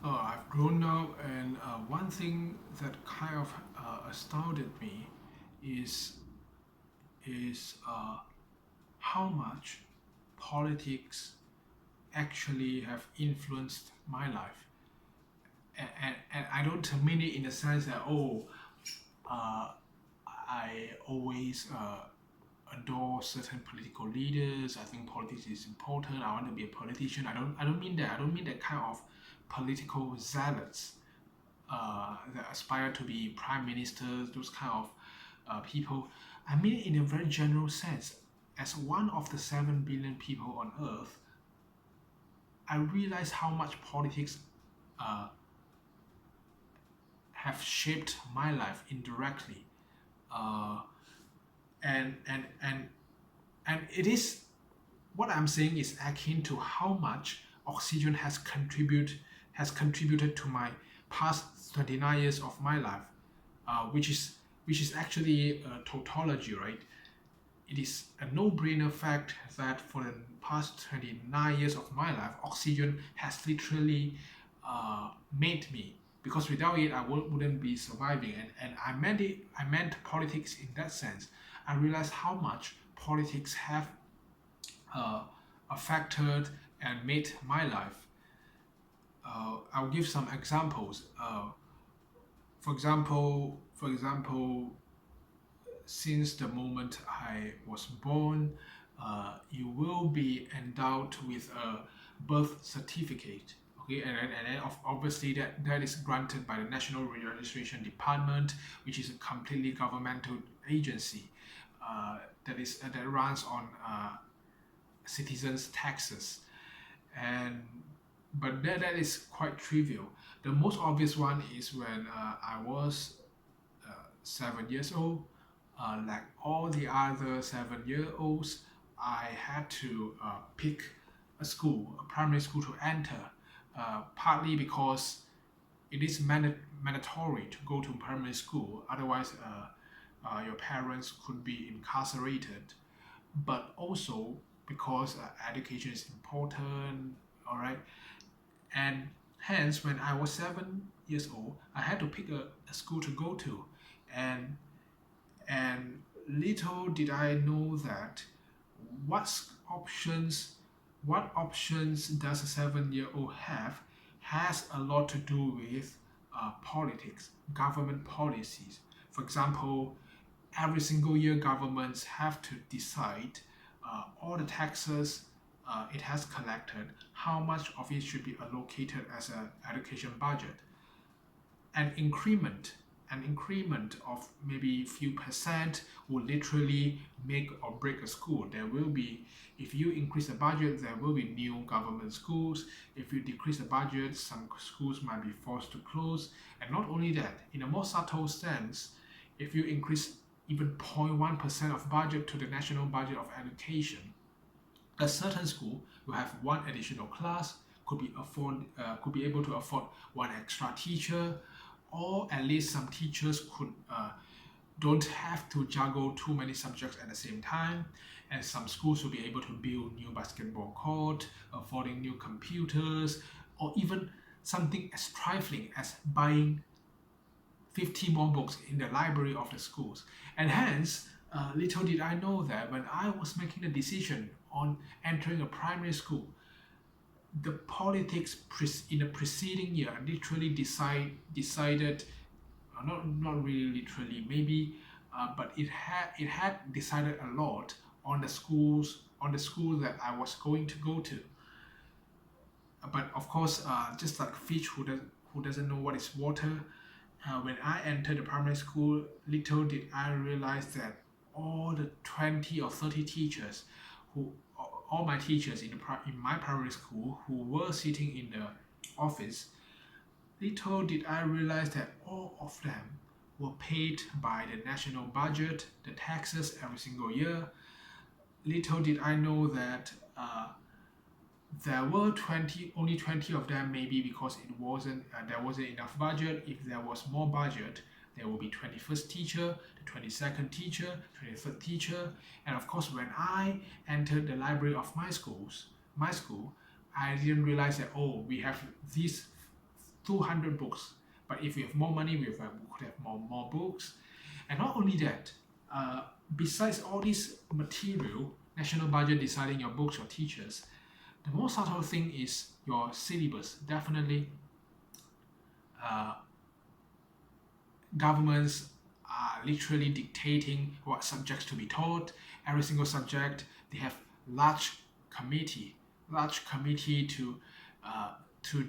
I've grown up, and one thing that kind of astounded me is is how much politics actually have influenced my life. And I don't mean it in the sense that uh, I always adore certain political leaders. I think politics is important. I want to be a politician. I don't mean that. I don't mean that kind of political zealots that aspire to be prime ministers, those kind of people. I mean it in a very general sense. As one of the 7 billion people on earth, I realize how much politics uh, have shaped my life indirectly. Uh, and it is what I'm saying is akin to how much oxygen has contributed to my past 29 years of my life, which is actually a tautology, right? It is a no-brainer fact that for the past 29 years of my life, oxygen has literally made me. Because without it, I wouldn't be surviving. And I meant politics in that sense. I realized how much politics have uh, affected and made my life. I'll give some examples. For example, since the moment I was born, you will be endowed with a birth certificate. Okay, and then obviously that is granted by the National Registration Department, which is a completely governmental agency that runs on citizens' taxes. And but that is quite trivial. The most obvious one is when I was 7 years old. Like all the other 7 year olds, I had to pick a primary school to enter, partly because it is mandatory to go to primary school, otherwise, your parents could be incarcerated, but also because education is important, all right? And hence, when I was 7 years old, I had to pick a school to go to. And and little did I know that what what options does a 7 year old have has a lot to do with politics, government policies. For example, every single year governments have to decide all the taxes it has collected, how much of it should be allocated as an education budget. An increment of maybe few percent will literally make or break a school. There will be, if you increase the budget, there will be new government schools. If you decrease the budget, some schools might be forced to close. And not only that, in a more subtle sense, if you increase even 0.1% of budget to the national budget of education, a certain school will have one additional class, could be able to afford one extra teacher, or at least some teachers could don't have to juggle too many subjects at the same time. And some schools will be able to build new basketball court, affording new computers, or even something as trifling as buying 50 more books in the library of the schools. And hence, little did I know that when I was making the decision on entering a primary school, the politics in the preceding year literally decided, not really literally, maybe, but it had decided a lot on the school that I was going to go to. But of course, just like fish who doesn't know what is water, when I entered the primary school, little did I realize that all the 20 or 30 teachers who all my teachers in my primary school who were sitting in the office, little did I realize that all of them were paid by the national budget, the taxes every single year. Little did I know that there were only 20 of them, maybe because there wasn't enough budget. If there was more budget, there will be 21st teacher, the 22nd teacher, 23rd teacher. And of course, when I entered the library of my school, I didn't realize that, oh, we have these 200 books. But if we have more money, we could have more books. And not only that, besides all this material, national budget deciding your books, your teachers, the most subtle thing is your syllabus. Definitely, uh, governments are literally dictating what subjects to be taught. Every single subject, they have large committee to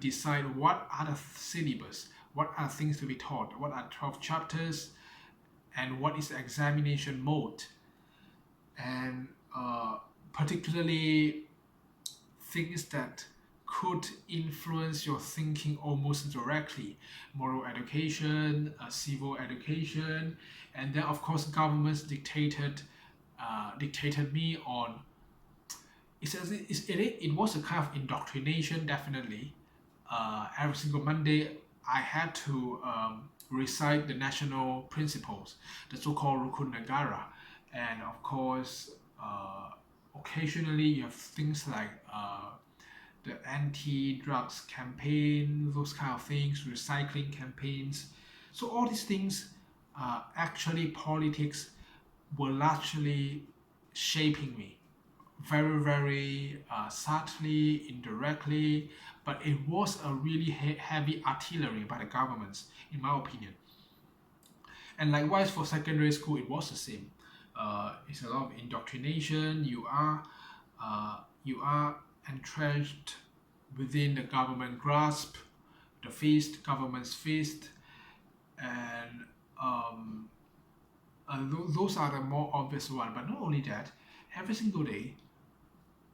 decide what are the syllabus, what are things to be taught, what are 12 chapters, and what is the examination mode. And particularly things that could influence your thinking almost directly: moral education, civil education, and then of course governments dictated me on. It was a kind of indoctrination, definitely. Every single Monday, I had to recite the national principles, the so-called Rukun Negara, and of course, occasionally you have things like the anti-drugs campaign, those kind of things, recycling campaigns. So all these things, actually politics were largely shaping me very, very subtly, indirectly, but it was a really heavy artillery by the governments, in my opinion. And likewise for secondary school, it was the same. It's a lot of indoctrination. You are entrenched within the government grasp, the fist, government's fist, and those are the more obvious one. But not only that, every single day,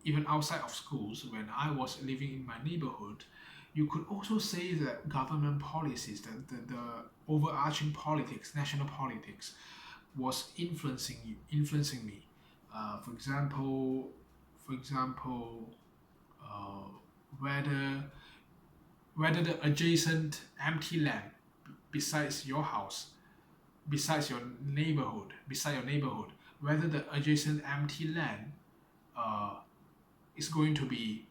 even outside of schools, when I was living in my neighborhood, you could also say that government policies, the overarching politics, national politics, was influencing me. For example, uh, whether the adjacent empty land besides your house, beside your neighborhood, whether the adjacent empty land uh, is going to be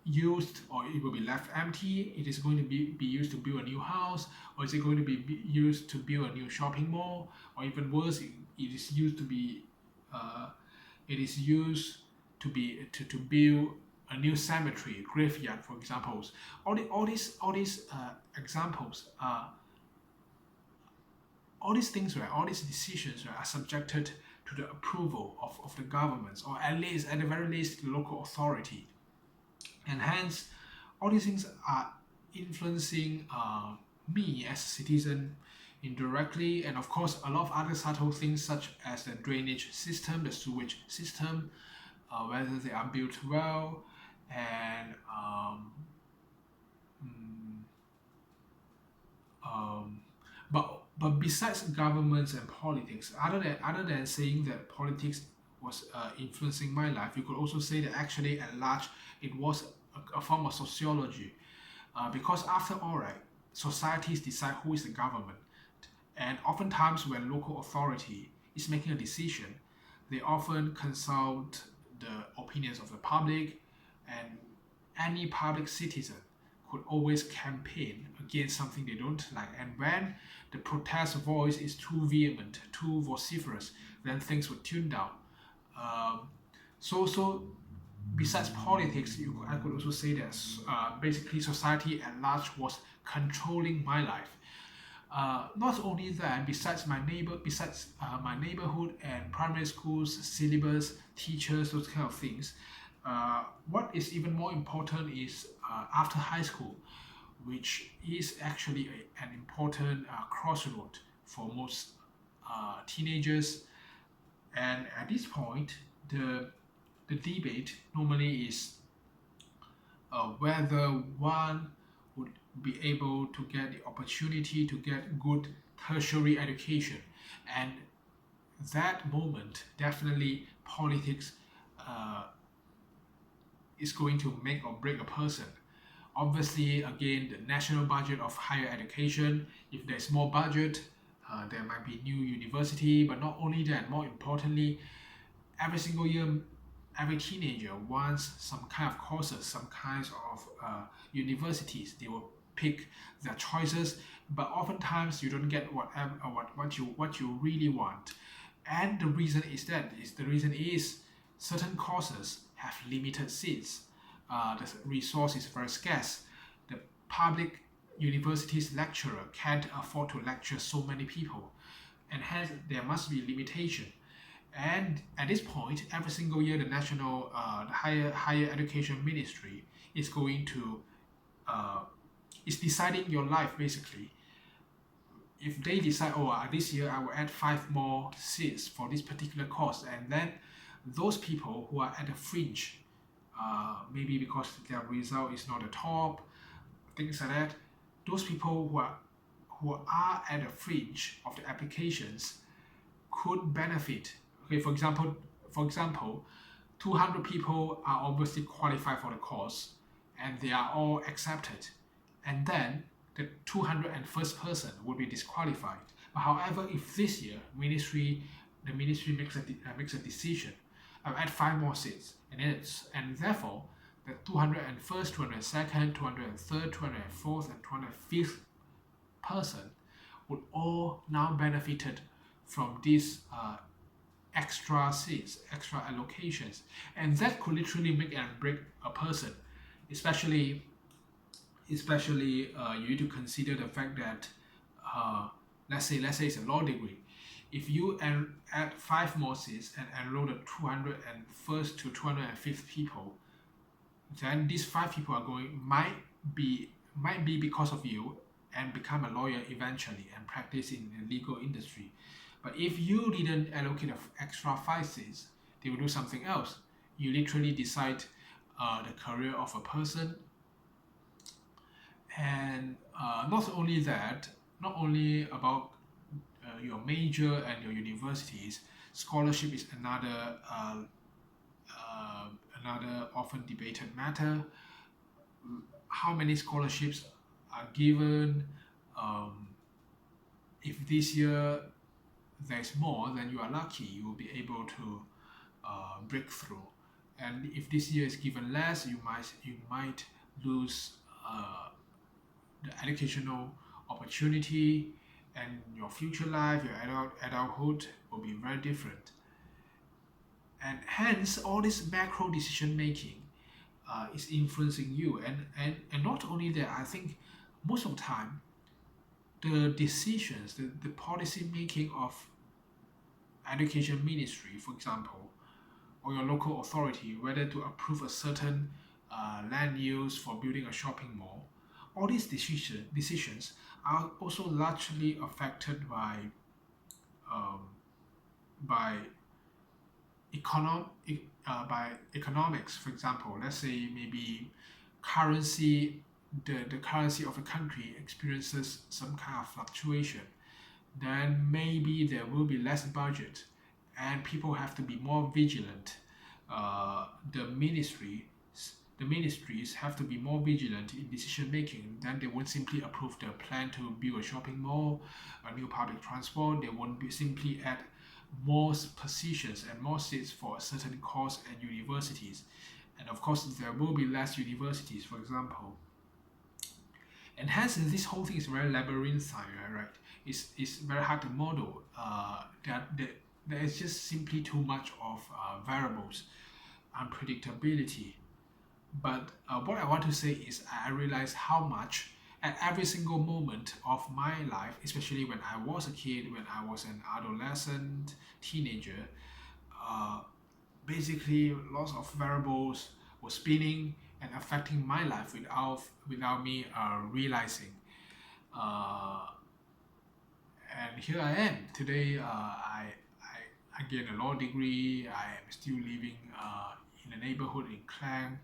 used, or it will be left empty. It is going to be used to build a new house, or is it going to be used to build a new shopping mall, or even worse, it is used to be uh, it is used to build a new cemetery, graveyard, for examples. All these examples are all these things, right? All these decisions, right, are subjected to the approval of the governments, or at the very least, the local authority. And hence, all these things are influencing me as a citizen indirectly, and of course, a lot of other subtle things such as the drainage system, the sewage system, whether they are built well, and mm, um, but besides governments and politics, other than saying that politics was influencing my life, you could also say that actually at large it was a form of sociology, because after all, right, societies decide who is the government, and oftentimes when local authority is making a decision, they often consult the opinions of the public, and any public citizen could always campaign against something they don't like. And when the protest voice is too vehement, too vociferous, then things would tune down. Um, so besides politics, I could also say that basically society at large was controlling my life. Not only that, besides my neighborhood and primary schools, syllabus, teachers, those kind of things, what is even more important is after high school, which is actually an important crossroad for most teenagers. And at this point, the debate normally is whether one would be able to get the opportunity to get good tertiary education. And that moment, definitely politics uh, is going to make or break a person. Obviously, again, the national budget of higher education, if there's more budget, there might be new university, but not only that, more importantly, every single year, every teenager wants some kind of courses, some kinds of universities they will pick their choices, but oftentimes you don't get what you really want. And the reason is certain courses have limited seats. The resource is very scarce. The public university's lecturer can't afford to lecture so many people, and hence there must be limitation. And at this point, every single year, the higher education ministry is going to uh, is deciding your life basically. If they decide, oh, this year I will add 5 more seats for this particular course, and then those people who are at the fringe, maybe because their result is not the top, things like that, those people who are at the fringe of the applications could benefit. Okay, for example, 200 people are obviously qualified for the course, and they are all accepted, and then the 201st person will be disqualified. But however, if this year the ministry makes a decision, I'll add 5 more seats, and therefore the 201st, 202nd, 203rd, 204th, and 205th person would all now benefited from these extra seats, extra allocations, and that could literally make and break a person. Especially you need to consider the fact that let's say it's a law degree. If you add 5 more seats and enroll the 201st to 205th people, then these 5 people might be because of you and become a lawyer eventually and practice in the legal industry. But if you didn't allocate an extra 5 seats, they will do something else. You literally decide the career of a person. And not only that, not only about your major and your universities, scholarship is another often debated matter. How many scholarships are given? If this year there's more, then you are lucky. You will be able to break through. And if this year is given less, you might lose the educational opportunity, and your future life, your adulthood will be very different. And hence, all this macro decision making is influencing you. And not only that, I think most of the time, the decisions, the policy making of education ministry, for example, or your local authority, whether to approve a certain land use for building a shopping mall, all these decisions are also largely affected by um, by by economics. For example, let's say maybe currency, the currency of a country experiences some kind of fluctuation, then maybe there will be less budget, and people have to be more vigilant. Uh, the ministry the ministries have to be more vigilant in decision making. Then they won't simply approve the plan to build a shopping mall, a new public transport. They won't be simply add more positions and more seats for a certain course and universities. And of course, there will be less universities, for example. And hence, this whole thing is very labyrinthine, right? It's very hard to model. There is just simply too much of variables, unpredictability. But what I want to say is I realize how much at every single moment of my life, especially when I was a kid, when I was an adolescent, teenager, uh, basically lots of variables were spinning and affecting my life without me realizing. Uh, and here I am today. I gained a law degree. I am still living in a neighborhood in Klang.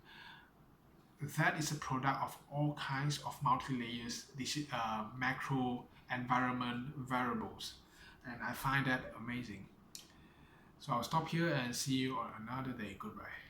That is a product of all kinds of multi-layers, macro environment variables, and I find that amazing. So I'll stop here and see you on another day. Goodbye.